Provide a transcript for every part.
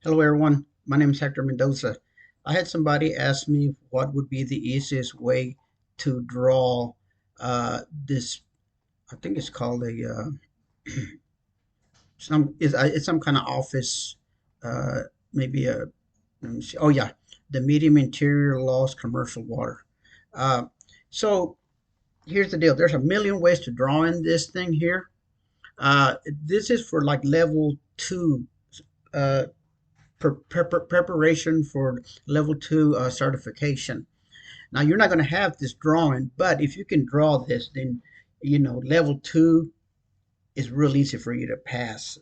Hello everyone, my name is Hector Mendoza. I had somebody ask me what would be the easiest way to draw this. I think it's called a it's some kind of office, maybe a let me see. Oh yeah, the medium interior loss commercial water. Uh, so here's the deal. There's a million ways to draw in this thing here. This is for like level two. Uh, Preparation for level two certification. Now you're not going to have this drawing, but if you can draw this, then level two is real easy for you to pass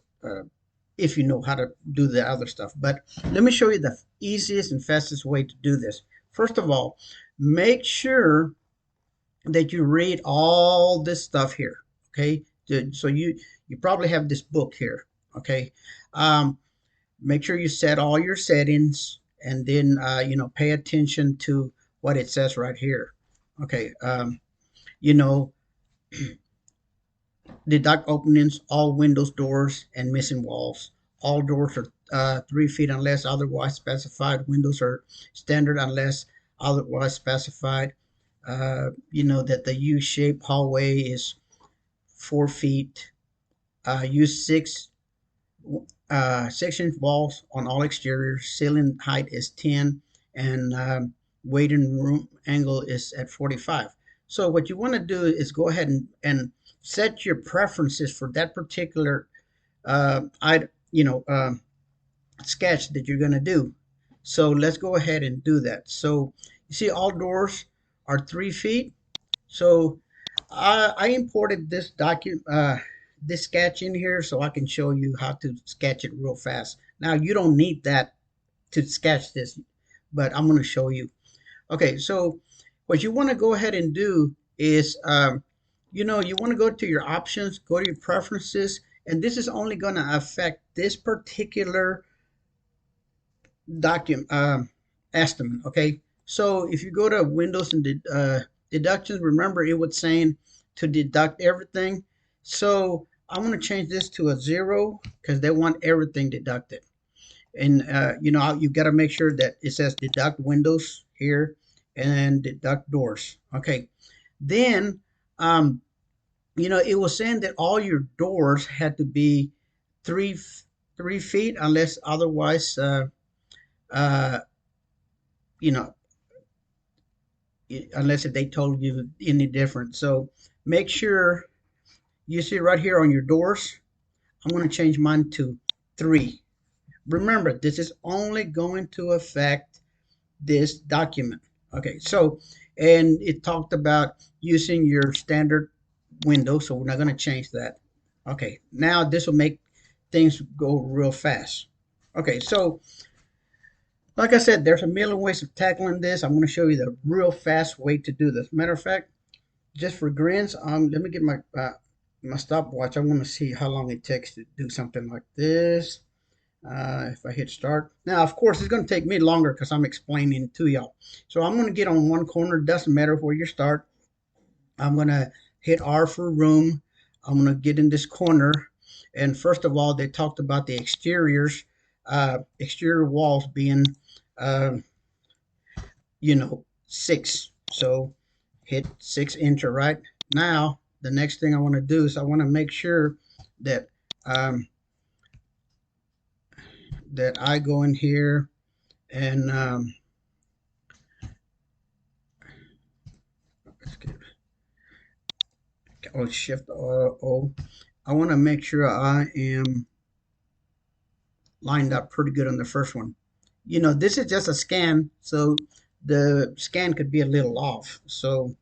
if you know how to do the other stuff. But let me show you the easiest and fastest way to do this. First of all, make sure that you read all this stuff here. Okay, so you probably have this book here. Okay. Make sure you set all your settings and then pay attention to what it says right here. Okay. You know Deduct openings, all windows, doors, and missing walls. All doors are 3 feet unless otherwise specified. Windows are standard unless otherwise specified. That the U-shaped hallway is 4 feet. Use 6-inch walls on all exteriors. Ceiling height is 10, and waiting room angle is at 45. So what you want to do is go ahead and set your preferences for that particular I sketch that you're going to do. So let's go ahead and do that. So you see all doors are 3 feet. So I imported this this sketch in here so I can show you how to sketch it real fast. Now you don't need that to sketch this, but I'm going to show you. Okay, so what you want to go ahead and do is, you want to go to your options, go to your preferences, and this is only going to affect this particular document estimate. Okay, so if you go to Windows and deductions, remember it was saying to deduct everything. So I'm going to change this to a 0 because they want everything deducted. And you got to make sure that it says deduct windows here and deduct doors. Okay, then it was saying that all your doors had to be three 3 feet unless otherwise uh, you know unless they told you any different. So make sure you see right here on your doors. I'm going to change mine to 3. Remember, this is only going to affect this document. Okay, so, and it talked about using your standard window, so we're not going to change that. Okay, now this will make things go real fast. Okay, so like I said, there's a million ways of tackling this. I'm going to show you the real fast way to do this. Matter of fact, just for grins, let me get my stopwatch. I want to see how long it takes to do something like this. If I hit start. Now, of course, it's going to take me longer because I'm explaining to y'all. So I'm going to get on one corner. Doesn't matter where you start. I'm going to hit R for room. I'm going to get in this corner. And first of all, they talked about the exteriors, exterior walls being, uh, 6. So hit 6 enter right. Now, the next thing I want to do is I want to make sure that that I go in here and let's get shift O. I want to make sure I am lined up pretty good on the first one. This is just a scan, so the scan could be a little off. So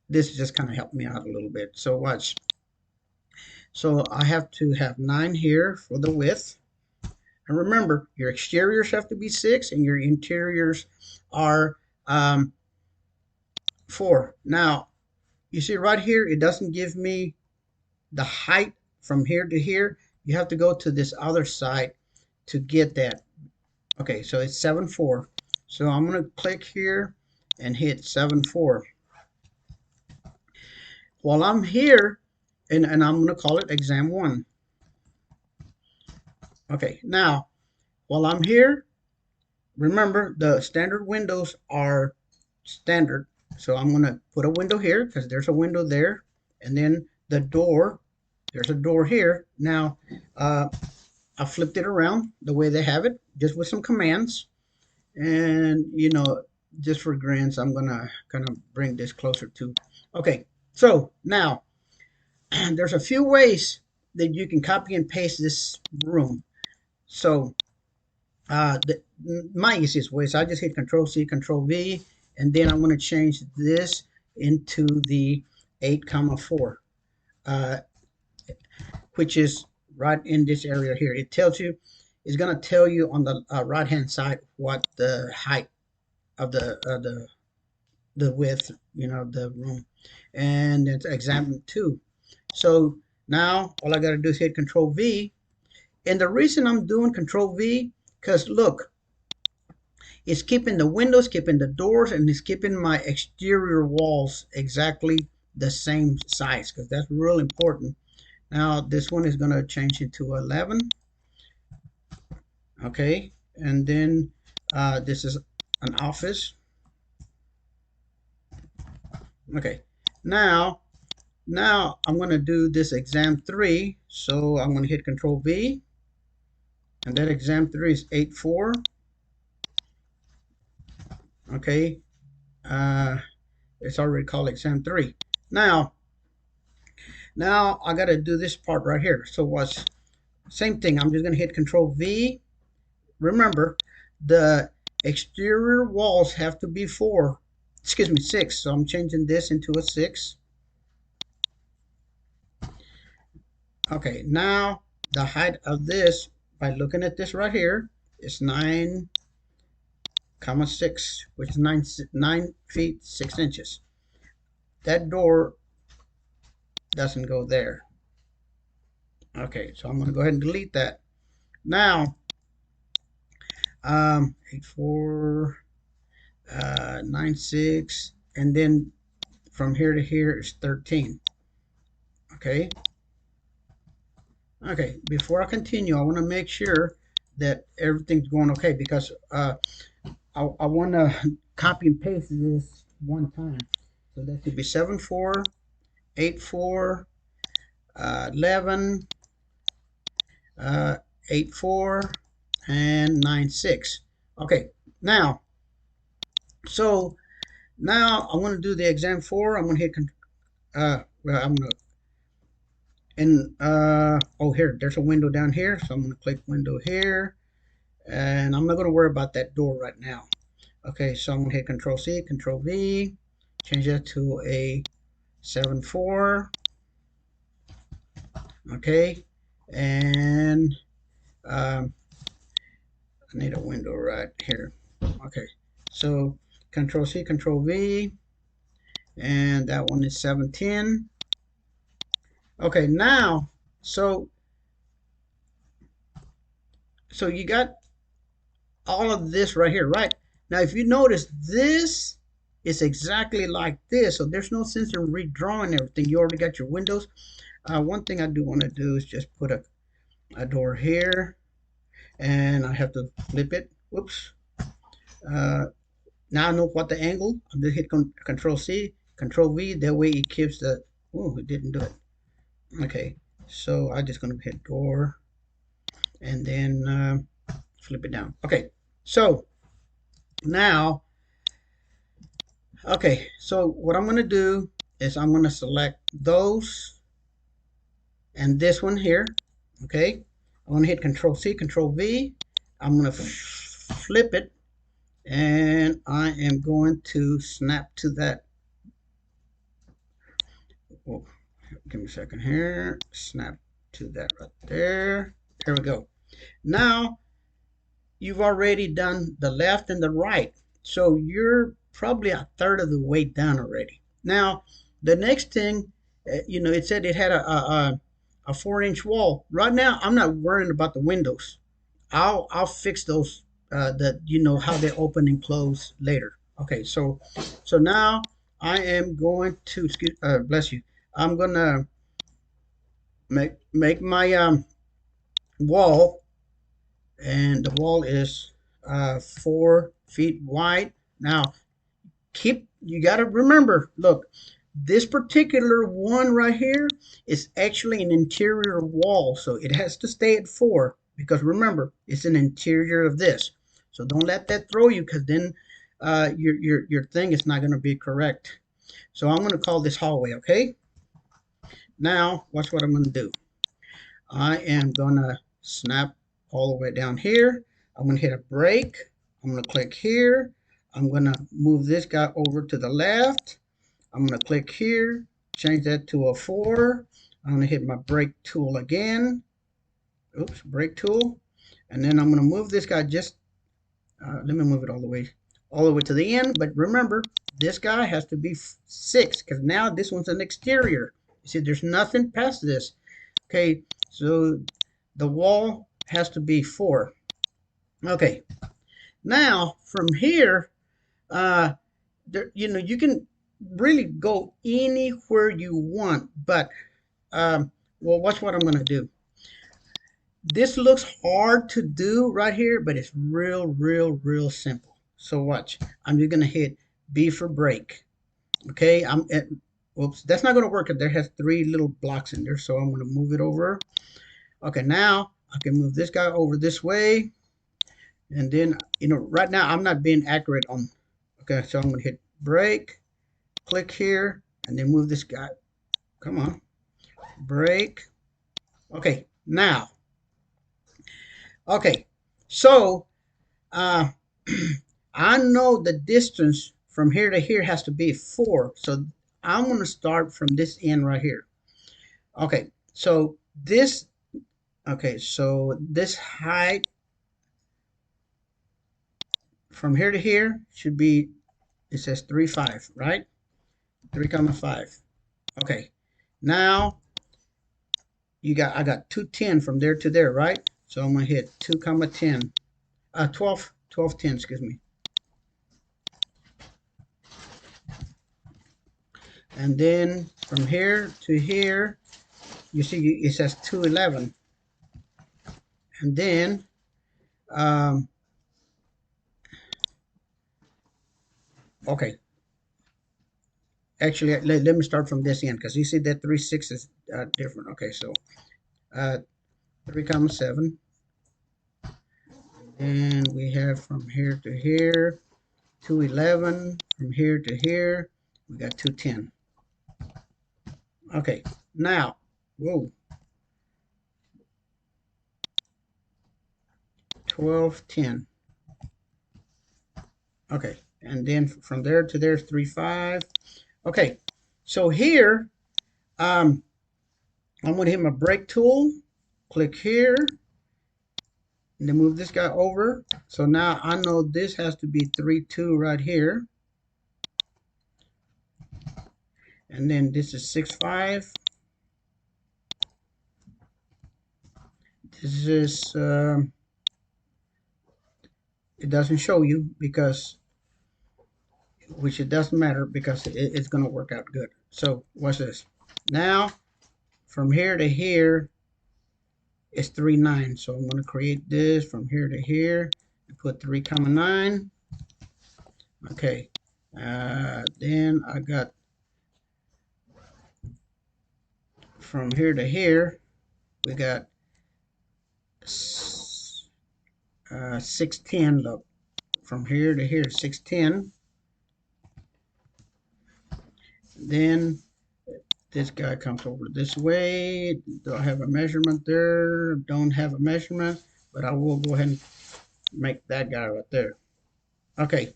this just kind of helped me out a little bit. So watch. So I have to have 9 here for the width. And remember, your exteriors have to be 6 and your interiors are 4. Now, you see right here, it doesn't give me the height from here to here. You have to go to this other side to get that. Okay, so it's 7.4. So I'm going to click here and hit 7.4. While I'm here, and I'm going to call it exam 1. Okay, now while I'm here, remember the standard windows are standard. So I'm going to put a window here because there's a window there. And then the door, there's a door here. Now, I flipped it around the way they have it, just with some commands. And, you know, just for grins, I'm going to kind of bring this closer to. Okay, so now there's a few ways that you can copy and paste this room. So my easiest way is I just hit Control C, Control V, and then I'm going to change this into the 8,4, which is right in this area here. It tells you, it's going to tell you on the right hand side what the height of the width, you know, the room, and it's example 2. So now all I got to do is hit Control V, and the reason I'm doing Control V, because look, it's keeping the windows, keeping the doors, and it's keeping my exterior walls exactly the same size, because that's real important. Now this one is going to change into 11. Okay, and then this is an office. Okay, now I'm going to do this exam 3. So I'm going to hit Control V, and that exam 3 is 8.4. Okay, it's already called exam 3. Now I got to do this part right here. So what's same thing? I'm just going to hit Control V. Remember, the exterior walls have to be 6. So I'm changing this into a 6. Okay, now the height of this, by looking at this right here, is 9,6, which is 9 feet 6 inches. That door doesn't go there. Okay, so I'm going to go ahead and delete that. Now, 8.4, 9.6, and then from here to here is 13. Okay. Okay, before I continue, I want to make sure that everything's going okay, because I want to copy and paste this one time. So that should be 7.4, 8.4, 11, 8.4, and 9.6. Okay, now, so now I want to do the exam 4. I'm going to hit, well, I'm going to, and oh, here, there's a window down here. So I'm going to click window here, and I'm not going to worry about that door right now. Okay, so I'm going to hit Control C, Control V, change that to a 7.4. Okay, and I need a window right here. Okay, so Control C, Control V, and that one is 7.10. Okay, now, so you got all of this right here, right? Now, if you notice, this is exactly like this, so there's no sense in redrawing everything. You already got your windows. One thing I do want to do is just put a door here, and I have to flip it. Whoops. Now I know what the angle. I'm just hit Control C, Control V. That way it keeps the. Oh, it didn't do it. Okay, so I'm just gonna hit door, and then flip it down. Okay, so now, okay, so what I'm gonna do is I'm gonna select those and this one here. Okay, I'm gonna hit Control C, Control V. I'm gonna flip it, and I am going to snap to that. Oh, give me a second here. Snap to that right there. There we go. Now you've already done the left and the right, so you're probably a third of the way done already. Now the next thing, you know, it said it had a 4-inch wall. Right now I'm not worrying about the windows. I'll fix those, that, you know, how they open and close later. Okay, so now I am going to bless you. I'm gonna make my wall and the wall is 4 feet wide. Now, you got to remember, look, this particular one right here is actually an interior wall, so it has to stay at 4 because remember, it's an interior of this. So don't let that throw you, because then your thing is not going to be correct. So I'm going to call this hallway, okay? Now, watch what I'm going to do. I am going to snap all the way down here. I'm going to hit a break. I'm going to click here. I'm going to move this guy over to the left. I'm going to click here, change that to a 4. I'm going to hit my break tool again. Oops, break tool. And then I'm going to move this guy just, let me move it all the way to the end. But remember, this guy has to be 6 because now this one's an exterior. You see, there's nothing past this. Okay, so the wall has to be 4. Okay, now from here, you can really go anywhere you want, but well, watch what I'm going to do. This looks hard to do right here, but it's real simple. So watch. I'm just going to hit B for break. Okay, whoops, that's not going to work because there has 3 little blocks in there, so I'm going to move it over. Okay, now I can move this guy over this way, and then right now I'm not being accurate on. Okay, so I'm going to hit break, click here, and then move this guy. Come on, break. Okay, now. Okay, so I know the distance from here to here has to be 4, so I'm going to start from this end right here. Okay, so this height from here to here should be, it says 3.5, right? 3.5. Okay, now I got 210 from there to there, right? So I'm going to hit 2.10, 12.10, excuse me. And then from here to here, you see it says 211. And then okay, actually let me start from this end because you see that 3.6 is different. Okay, so 3.7, and we have from here to here 211, from here to here we got 210. Okay, now, whoa, 12.10. Okay, and then from there to there's 3.5. Okay, so here I'm going to hit my break tool, click here, and then move this guy over. So now I know this has to be 3.2 right here. And then this is 6.5. This is, it doesn't show you because, which it doesn't matter because it's going to work out good. So watch this. Now, from here to here, it's 3.9. So I'm going to create this from here to here and put 3.9. Okay. Then I got from here to here, we got 6.10. Look, from here to here, 6.10. Then this guy comes over this way. Do I have a measurement there? Don't have a measurement, but I will go ahead and make that guy right there. Okay.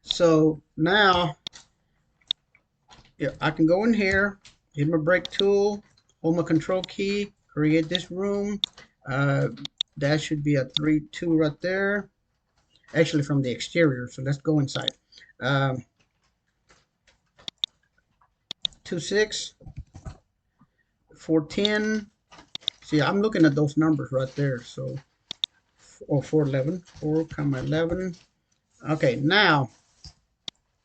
So now I can go in here, hit my break tool, hold my control key, create this room. That should be a 3.2 right there. Actually, from the exterior. So let's go inside. 2.6, 4.10. See, I'm looking at those numbers right there. So, 4.11, 4.11. Okay, now,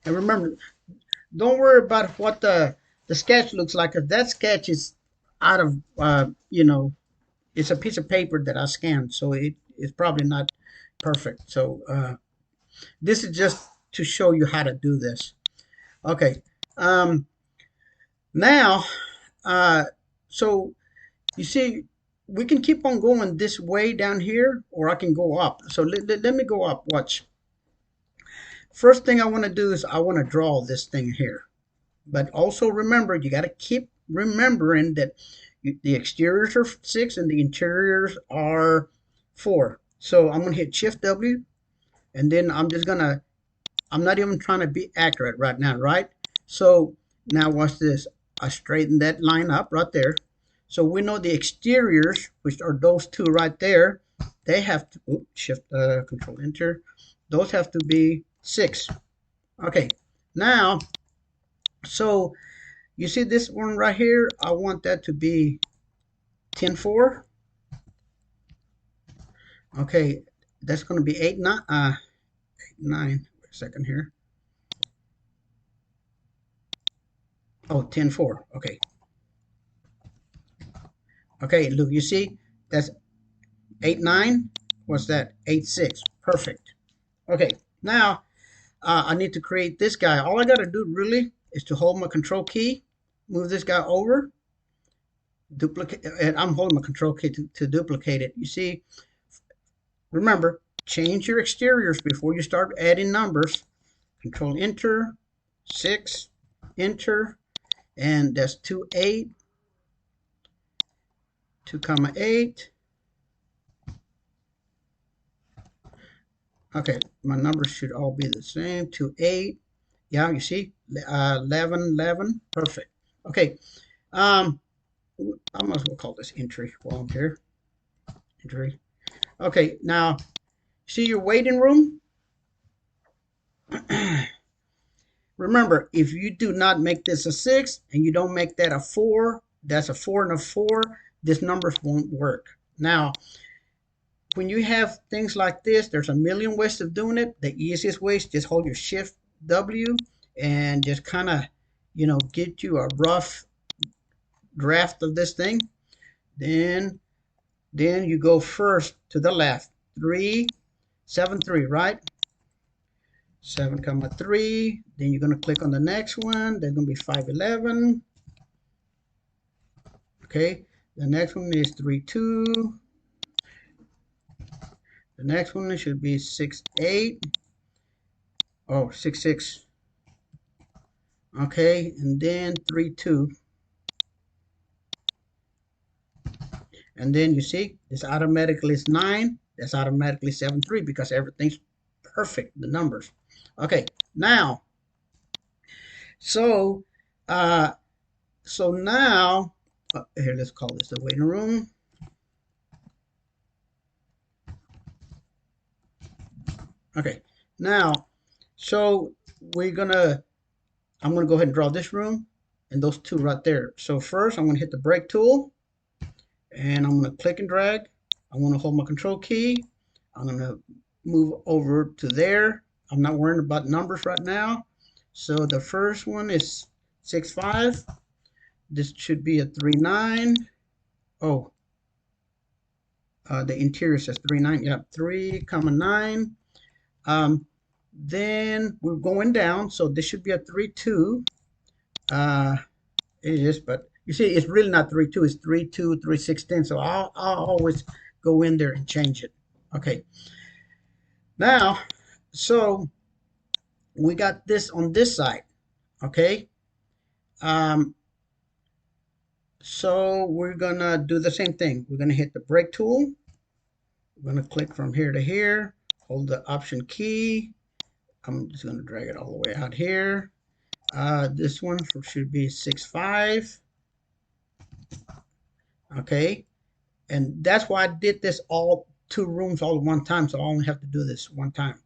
and remember, don't worry about what the sketch looks like. If that sketch is out of, it's a piece of paper that I scanned, so it's probably not perfect. So this is just to show you how to do this. Okay. Now, uh, so you see, we can keep on going this way down here, or I can go up. So let me go up. Watch. First thing I want to do is I want to draw this thing here. But also remember, you got to keep remembering that the exteriors are 6 and the interiors are 4. So I'm going to hit Shift W, and then I'm not even trying to be accurate right now, right? So now watch this. I straighten that line up right there. So we know the exteriors, which are those two right there, they have to, oops, Shift, Control Enter. Those have to be 6. Okay, now, so you see this one right here? I want that to be 10-4. Okay, that's going to be 8-9. 9. Wait a second here. Oh, 10-4. Okay. Okay, look, you see, that's 8-9. What's that? 8-6. Perfect. Okay, now I need to create this guy. All I got to do really is to hold my control key, move this guy over, duplicate, and I'm holding my control key to duplicate it. You see, remember, change your exteriors before you start adding numbers. Control Enter, 6, Enter, and that's 2-8, 2,8. Okay, my numbers should all be the same. 2-8. Yeah, you see, 11-11. Perfect. Okay, I might as well call this entry while I'm here. Entry. Okay, now see your waiting room. Remember, if you do not make this a 6 and you don't make that a 4, that's a 4 and a 4. This numbers won't work. Now, when you have things like this, there's a million ways of doing it. The easiest way is just hold your Shift W and just kind of, get you a rough draft of this thing. Then you go first to the left. 3, 7, 3, right? 7,3. Then you're going to click on the next one. There's going to be 511. Okay. The next one is 3,2. The next one should be 6,8. Oh, 6,6. Okay. And then 3,2. And then you see this automatically is 9. That's automatically 7,3 because everything's perfect, the numbers. Okay. Now, so now, here, let's call this the waiting room. Okay, now, so I'm gonna go ahead and draw this room and those two right there. So first, I'm gonna hit the brake tool, and I'm gonna click and drag. I'm gonna hold my control key. I'm gonna move over to there. I'm not worrying about numbers right now. So the first one is 6,5. This should be a 3,9. Oh, the interior says 3,9. Yep, 3,9. Then we're going down, so this should be a 3,2. It is, but you see, it's really not 3,2. It's 3,2, 3,16. So I'll always go in there and change it. Okay. Now, so we got this on this side. Okay. So we're gonna do the same thing. We're gonna hit the brake tool. We're gonna click from here to here. Hold the Option key. I'm just gonna drag it all the way out here. This one should be 6,5. Okay, and that's why I did this all 2 rooms all at one time, so I only have to do this one time.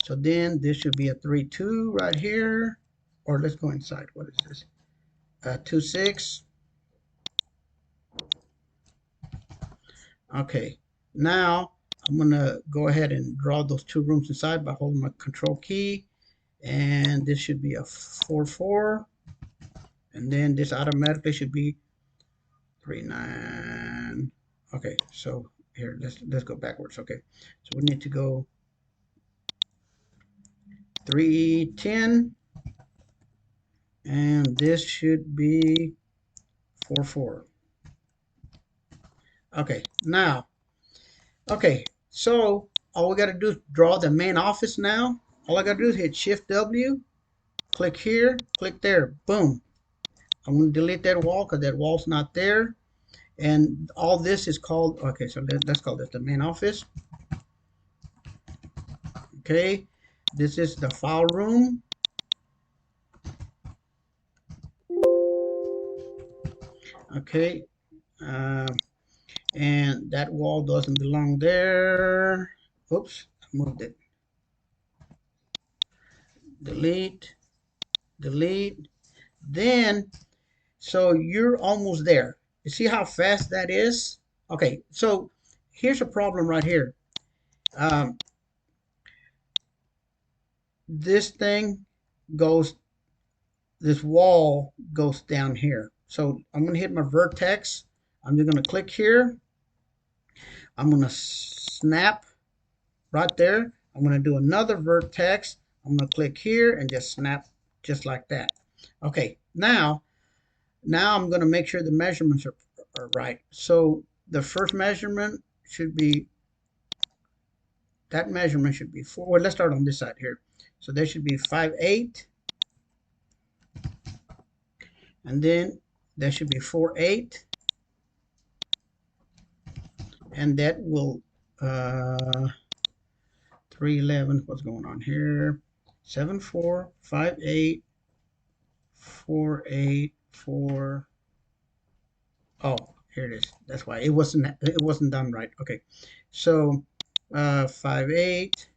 So then this should be a 3,2 right here, or let's go inside. What is this? 2,6. Okay, now I'm gonna go ahead and draw those 2 rooms inside by holding my control key, and this should be a 4,4, and then this automatically should be 3,9. Okay, so here, let's go backwards. Okay, so we need to go 310, and this should be 44. Okay, now, okay, so all we got to do is draw the main office now. All I got to do is hit Shift W, click here, click there, boom. I'm going to delete that wall because that wall's not there. And all this is called, okay, so let's call this the main office. Okay, this is the file room. Okay, and that wall doesn't belong there. Oops, I moved it. Delete, delete. Then, so you're almost there. You see how fast that is? Okay, so here's a problem right here. Um, this thing goes, this wall goes down here. So I'm going to hit my vertex. I'm just going to click here. I'm going to snap right there. I'm going to do another vertex. I'm going to click here and just snap just like that. Okay, now I'm going to make sure the measurements are right. So the first measurement should be, that measurement should be 4. Well, let's start on this side here. So there should be 5'8", and then there should be 4'8", and that will 311. What's going on here? 7'4", 5'8", 4'8", 4. Oh, here it is. That's why it wasn't done right. Okay, so 5'8",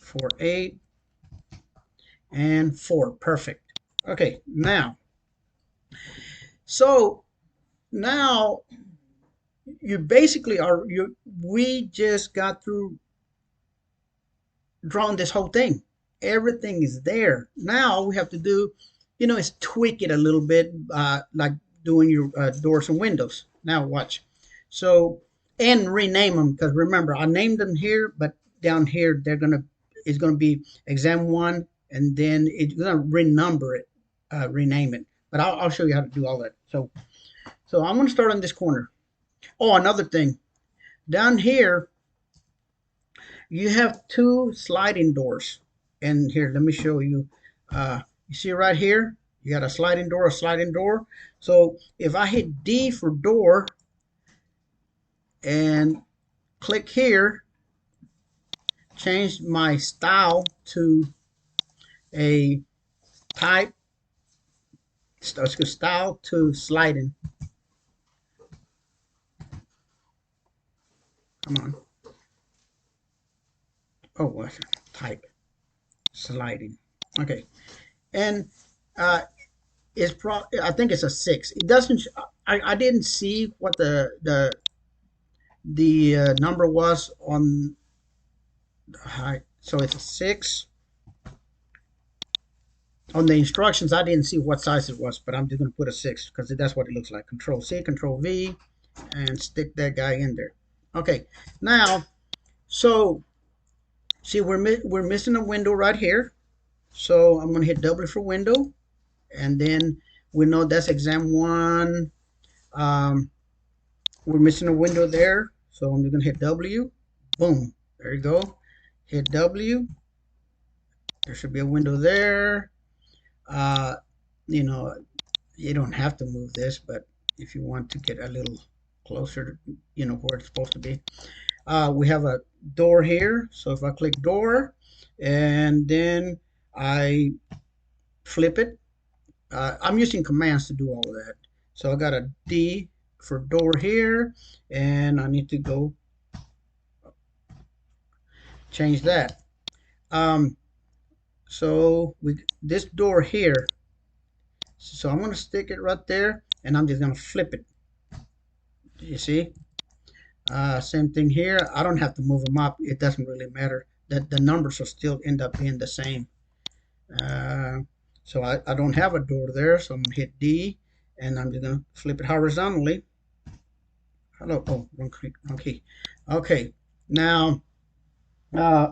4'8", and 4. Perfect. Okay, now, so now you basically are, we just got through drawing this whole thing. Everything is there. Now all we have to do, is tweak it a little bit, like doing your doors and windows. Now watch. So, and rename them, because remember, I named them here, but down here it's gonna be exam one, and then it's gonna renumber it, rename it. But I'll show you how to do all that. So I'm gonna start on this corner. Oh, another thing. Down here, you have 2 sliding doors. And here, let me show you. You see right here, you got a sliding door, a sliding door. So if I hit D for door and click here, change my style to a type, style to sliding. Come on. Oh, what's type? Sliding. Okay. And I think it's a 6. It doesn't. I didn't see what the number was on the height. So it's a 6. On the instructions, I didn't see what size it was, but I'm just going to put a 6 because that's what it looks like. Control C, Control V, and stick that guy in there. Okay. Now, so see, we're missing a window right here. So I'm going to hit W for window, and then we know that's exam 1. We're missing a window there, so I'm just going to hit W. Boom. There you go. Hit W. There should be a window there. You know, you don't have to move this, but if you want to get a little closer to, where it's supposed to be. We have a door here. So if I click door and then I flip it, I'm using commands to do all of that. So I got a D for door here, and I need to go change that. So this door here, so I'm going to stick it right there, and I'm just going to flip it. You see? Same thing here. I don't have to move them up. It doesn't really matter. That the numbers will still end up being the same. So I don't have a door there, so I'm going to hit D, and I'm just going to flip it horizontally. Hello. Oh, wrong click, wrong key. Okay. Now, uh,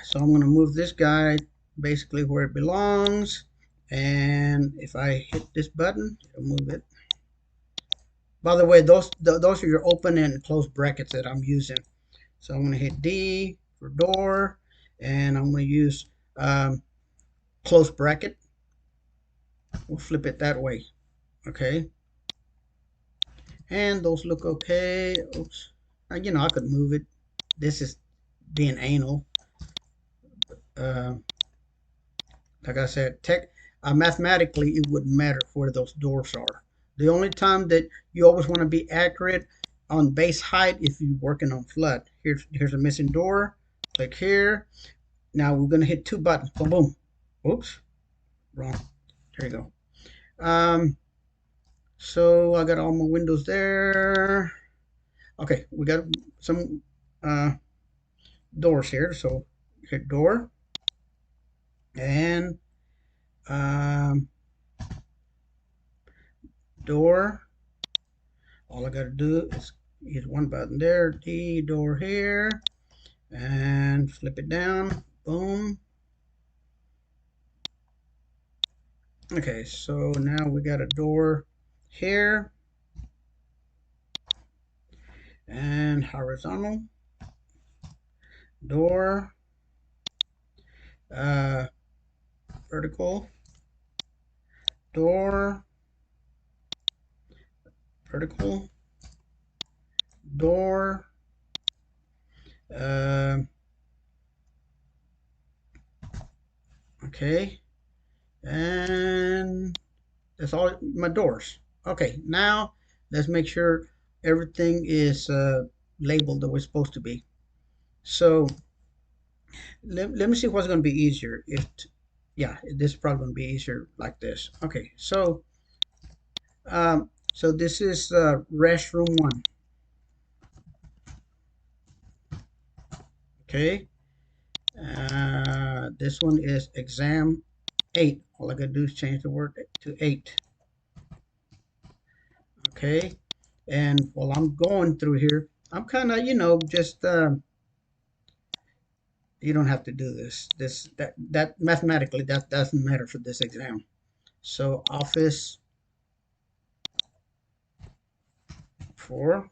so I'm going to move this guy basically where it belongs. And if I hit this button, it'll move it. By the way, those are your open and close brackets that I'm using. So I'm going to hit D for door, and I'm going to use close bracket. We'll flip it that way. Okay. And those look okay. Oops. I could move it. This is being anal. Uh, like I said, mathematically, it wouldn't matter where those doors are. The only time that you always want to be accurate on base height if you're working on flood. Here's a missing door. Click here. Now we're gonna hit two buttons. Boom, boom. Oops, wrong. There you go. So I got all my windows there. Okay, we got some doors here. So hit door and um, door. All I got to do is hit one button there, D door here, and flip it down. Boom. Okay, so now we got a door here and horizontal door, uh, vertical door, vertical door, uh, okay, and that's all my doors. Okay, now let's make sure everything is labeled the way it's supposed to be. So let me see what's going to be easier. Yeah, this is probably going to be easier like this. Okay, so this is restroom 1. Okay, this one is exam 8. All I gotta do is change the word to 8. Okay, and while I'm going through here, I'm kind of, just you don't have to do that mathematically that doesn't matter for this exam. So office 4,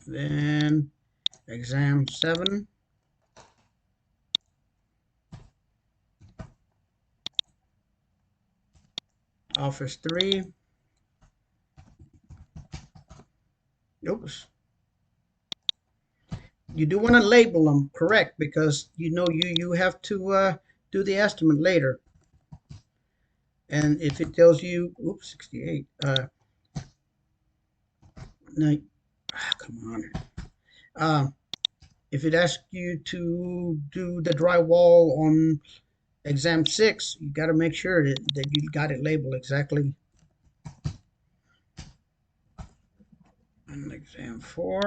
then exam 7, office 3. Oops. You do want to label them correct because you have to do the estimate later. And if it tells you, oops, 68. No, come on. If it asks you to do the drywall on exam 6, you got to make sure that you got it labeled exactly. And exam 4.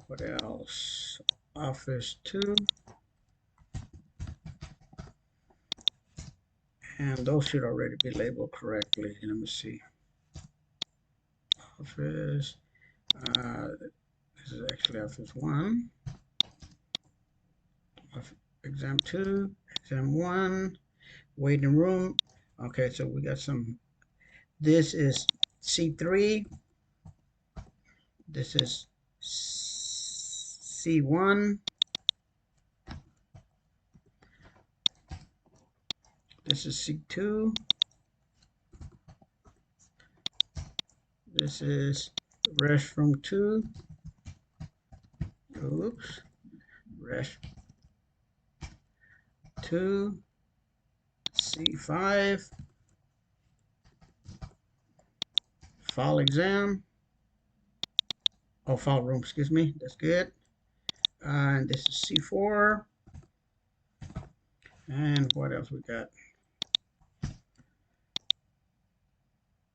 What else? Office 2. And those should already be labeled correctly. Let me see. Office. This is actually office 1. Exam 2. Exam 1. Waiting room. Okay, so we got some. This is C3. This is C1. This is C2. This is restroom 2. Oops. Rest 2. C5. File exam. Oh, file room, excuse me. That's good. And this is C4. And what else we got?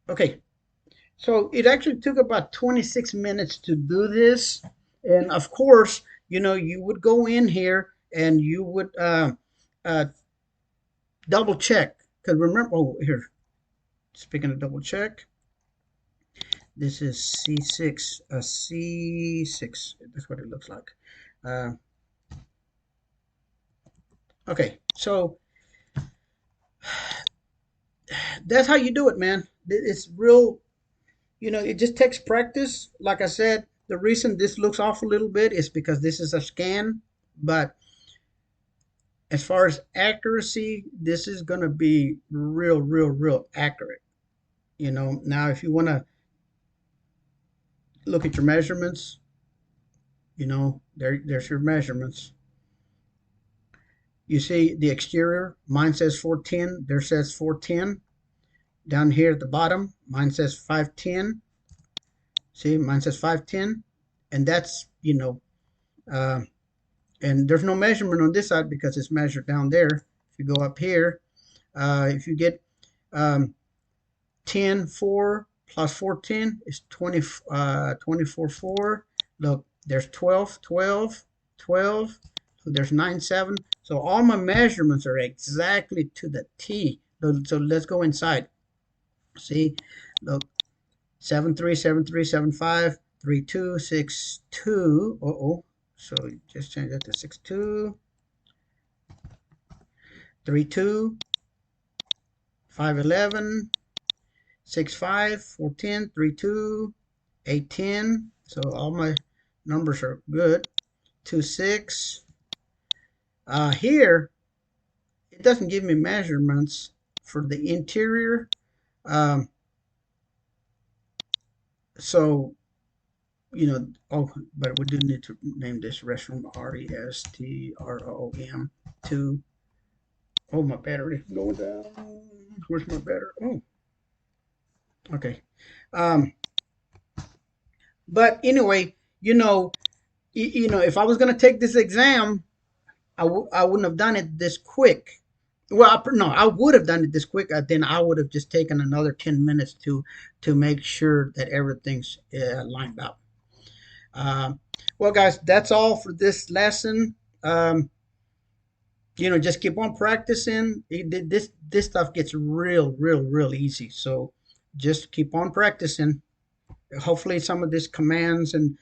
Okay. So it actually took about 26 minutes to do this. And of course, you would go in here and you would double check. Because remember, oh, here, speaking of double check, this is C6, C6. That's what it looks like. Uh, okay, so that's how you do it, man. It's real, it just takes practice. Like I said, the reason this looks off a little bit is because this is a scan, but as far as accuracy, this is going to be real, real, real accurate. Now if you want to look at your measurements, there's your measurements. You see the exterior, mine says 410, there says 410. Down here at the bottom, mine says 510. See, mine says 510. And that's, uh, and there's no measurement on this side because it's measured down there. If you go up here, if you get 10, 4 plus 14 is 20, 24, 4. Look, there's 12, 12, 12. So there's 9, 7. So all my measurements are exactly to the T. So let's go inside. See, look, 7, 3, 7, 3, 7, 5, 3, 2, 6, 2. Uh-oh. So just change that to 6, 2, 3, 2, 5, 11, 6, 5, 4, 10, 3, 2, 8, 10. So all my numbers are good. 2, 6. Here, it doesn't give me measurements for the interior. So, but we do need to name this restroom RESTROOM 2. Oh, my battery going down. Where's my battery? Oh, okay. But anyway, if I was going to take this exam, I wouldn't have done it this quick. Well, no, I would have done it this quick. Then I would have just taken another 10 minutes to make sure that everything's lined up. Well, guys, that's all for this lesson. Just keep on practicing. This stuff gets real, real, real easy. So just keep on practicing. Hopefully, some of these commands and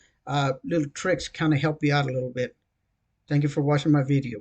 little tricks kind of help you out a little bit. Thank you for watching my video.